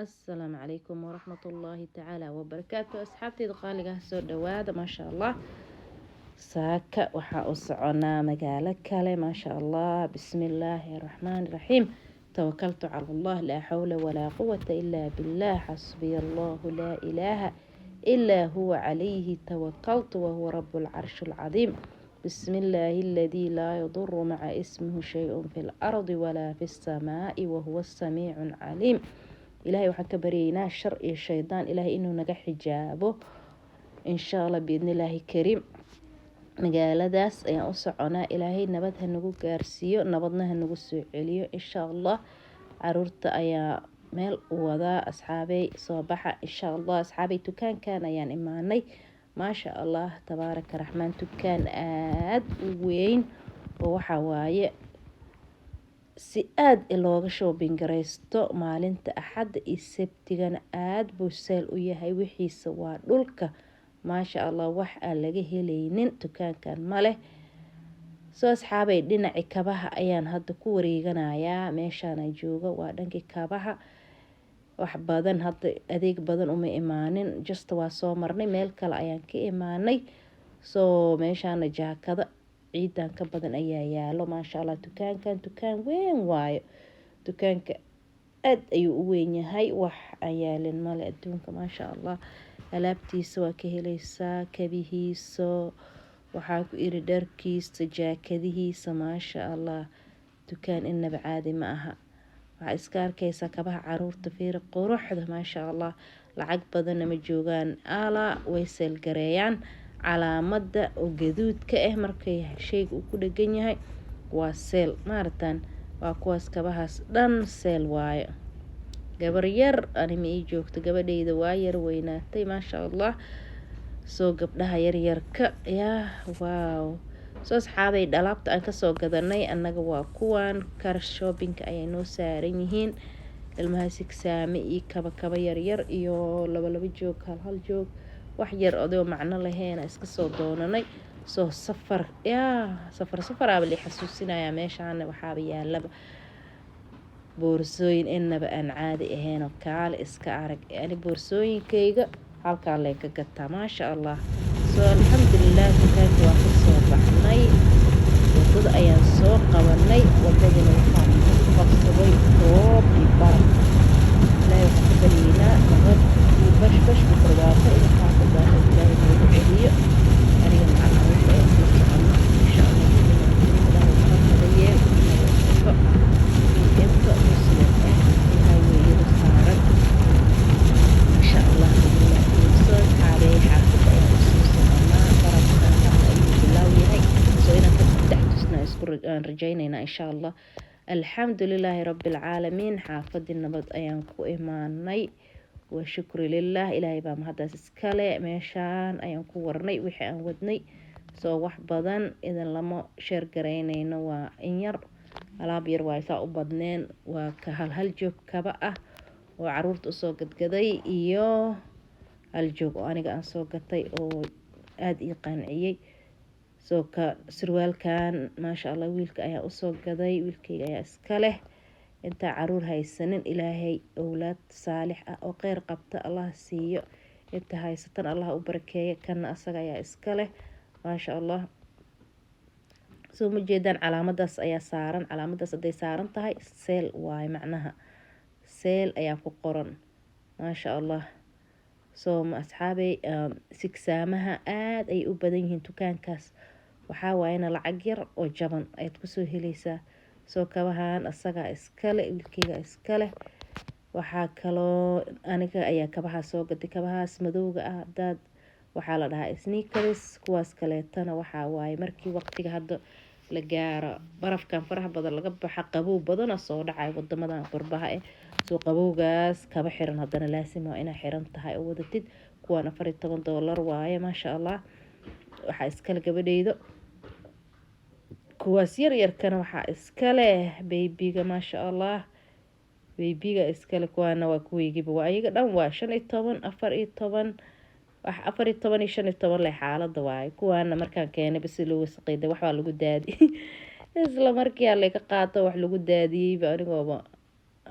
السلام عليكم ورحمة الله تعالى وبركاته. أصحابتي دقالي سو دواada ما شاء الله saaka waxaa u soconaa magaalo kale ما شاء الله بسم الله الرحمن الرحيم توكلت على الله لا حول ولا قوة إلا بالله حسبي الله لا إله إلا هو عليه توكلت وهو رب العرش العظيم بسم الله الذي لا يضر مع اسمه شيء في الأرض ولا في السماء وهو السميع العليم. إلهي waxaan ka baryaynaa shar iyo shaydaan ilaahay inuu naga xijaabo insha Allah biidni ilaahi kariim. magaaladaas ayaan u soconaa ilaahay nabad ha nagu gaarsiiyo nabadna ha nagu soo celiyo insha Allah. caruurta ayaa meel u wadaa asxaabay soo baxa insha Allah. asxaabay dukaankan ayaan imaanay maasha Allah tabaaraka raxmaan dukaan aad u weyn oo waxa waaye si aad looga shopping gareysto maalinta axadda iyo sabtigana aad buu seel u yahay wixiisa waa dhulka maasha Allah wax aan laga helaynin dukaankan male. soo asxaabay dhinaci kabaha ayaan hadda ku wareeganayaa meeshaan aan joogo waa dhankii kabaha wax badan hadda adeeg badan uma imaanin just waa soo marnay meel kale ayaan ka imaanay soo meeshaan jaakada ciidan ka badan ayaa yaalo maasha Allah. dukaan weyn waayo dukaanka aad ayuu u weyn yahay wax ayaalin male adduunka maasha Allah. alaabtiisa waa ka helaysaa kabihiisa waxaa ku iri dharkiisa jaakadihiisa maasha Allah. dukaan inaba caadi ma aha waxaa iska arkaysaa kabaha caruurta fiir quruxda maasha Allah. lacag badan ma joogaan ala way seel gareeyaan calaamada oo gaduudka ah markay shayga uu ku dhagan yahay waa seel maartaan waa kuwaas kabahaas dhan seel waayo. gabar yar anima ii joogto gabadhayda waa yar weynaatay maasha Allah. soo gabdhaha yaryarka yaa waaw soo asxaabay dhalaabta aan kasoo gadanay annaga waa kuwan kar shopping ayay noo saaran yihiin ilmaha sigsaame iyo kaba yaryar iyo laba joog hal joog wax yar oo macno lahayn iska soo doonanay soo safar aba li xasuusinaya meeshaan waxaaba yaalaba boorsooyin inaba aan caadi ahayn oo kaale iska arag yani boorsooyinkayga halkaan leen ka gataa maasha Allah. soo alxamdulillah dukaanka waa ka soo baxnay wadada ayaan soo qabanay wadadana waxaan qabsaday roob iyo baraf ilaahay waxaan ka baryaynaa nabad iyo bashbash ku barwaaqo iyo xaafadaan ilaahay noogu celiyo aniga macnaheedu ayaan isla socono insha Allah. ilaahay waxaan nabadayeen inta muslim ilaahay weeyada saaran insha Allah. soo xaaray xaafadda ayaan isla soconaa barafkan ayuu bilaaw yahay soo inaan ka dhex tusnaa isku rajaynaynaa insha Allah. alxamdulilaahi rabbil caalamiin xaafadii nabad ayaan ku imaanay wa shukri lillah ilaahay baa mahadaas iskale. meeshaan ayaan ku warnay wixii aan wadnay soo wax badan idan lama sheer gareynayno waa in yar alaab yar waa isaa u badneen waa ka hal joog kaba ah oo caruurta usoo gadgaday iyo hal joog oo aniga aan soo gatay oo aad ii qanciyay. soo ka surwaalkan maasha Allah wiilka ayaa usoo gaday wiilkayga ayaa iska leh inta caruur haysanin ilaahay awlaad saalix ah oo kheyr qabta Allah siiyo inta haysatan Allah u barakeeyo kana asaga ayaa iska leh maasha Allah. soo ma jeedaan calaamadaas ayaa saaran calaamadaas haday saaran tahay seel waay macnaha seel ayaa ku qoran maasha Allah. soo ma asxaabay sigsaamaha aad ay u badan yihiin dukaankaas waxaa waayna lacag yar oo jaban ayaad kusoo helaysaa. soo kabahan asaga iskale wiilkayga iskale waxaa kaloo aniga ayaa kabaha soo gaday kabahaas madowga ah dad waxaa la dhahaa sneakers kuwaas kaleetana waxaa waaye markii waqtiga hadda la gaaro barafkan faraha badan laga baxa qabow badana soo dhacay wadamadan qurbaha soo qabowgaas kaba xiran haddana laasim waa inaa xiran tahay oo wadatid kuwan $14 waaye maasha Allah. waxaa iskale gabadhaydo kuwaas yaryarkana waxaa iskale baybiga maasha Allah. baybiga iskale kuwaana waa kuweygiba waa iyaga dhan waa 15 14 wax 14 iyo 15 leh xaalada waaye kuwaana markaan keenay bas loo wasaqeeyay wax waa lagu daadi isla markii la ka qaato wax lagu daadiyay anigooba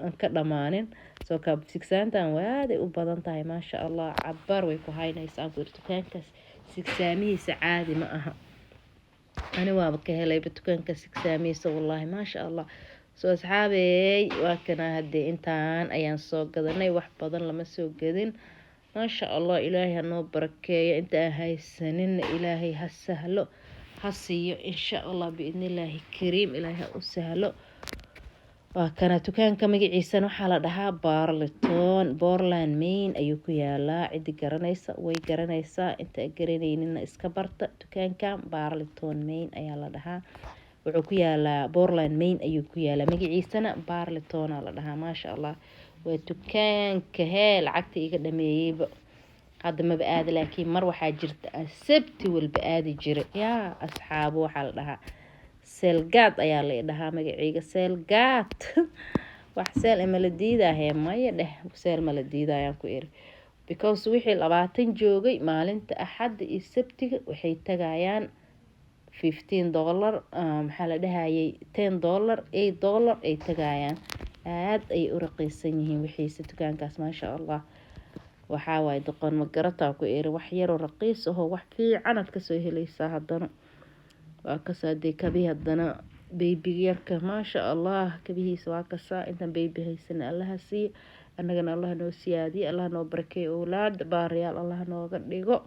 aan ka dhamaanin soo kaab sigsaantan waaday u badan tahay maasha allah cabar way ku haynaysaa dukaankaas sigsaamihiisa caadi ma aha ani waaba ka helayba dukaanka sigsaamihiisa wallaahi maasha allah soo asxaabey waa kana haddee intaan ayaan soo gadanay wax badan lama soo gadin maasha allah ilaahay hanoo barakeeyo inta aan haysaninna ilaahay ha sahlo ha siiyo insha allah biidnillaahi kariim ilaahay ha u sahlo waa kana dukaanka magaciisana waxaa la dhahaa Barleton Portland Main ayuu ku yaalaa cidi garanaysa way garanaysaa inta garaneynina iska barta dukaankan Barleton Main ayaa la dhahaa wuxuu ku yaalaa Portland Main ayuu ku yaalaa magaciisana Barleton la dhahaa maasha allah waa dukaanka lacagta iga dhameeyayba hadda maba aada laakiin mar waxaa jirta sabti walba aadi jira yaa asxaabo waxaa la dhahaa selgaad ayaa la dhahaa magaciiga selgaad wax seel ma la diidaahee maya dheh seel ma la diidaayaan ku iri because wixii 20 joogay maalinta axadda iyo sabtiga waxay tagayaan $15 maxaa la dhahayay $10 $8 ay tagayaan aad ay u raqiisan yihiin wixiisa dukaankaas maasha allah waxaa waaye doqon ma garataa ku iri wax yaroo raqiis ahoo wax fiican aad kasoo helaysaa haddana waa kasaa dee kabii haddana baby yarka maasha allah kabihiisa waa kasaa intaan baby haysana allaha siiyo annagana allah noo siyaadiyo allah noo barakeeyo owlaad baariyaal allah nooga dhigo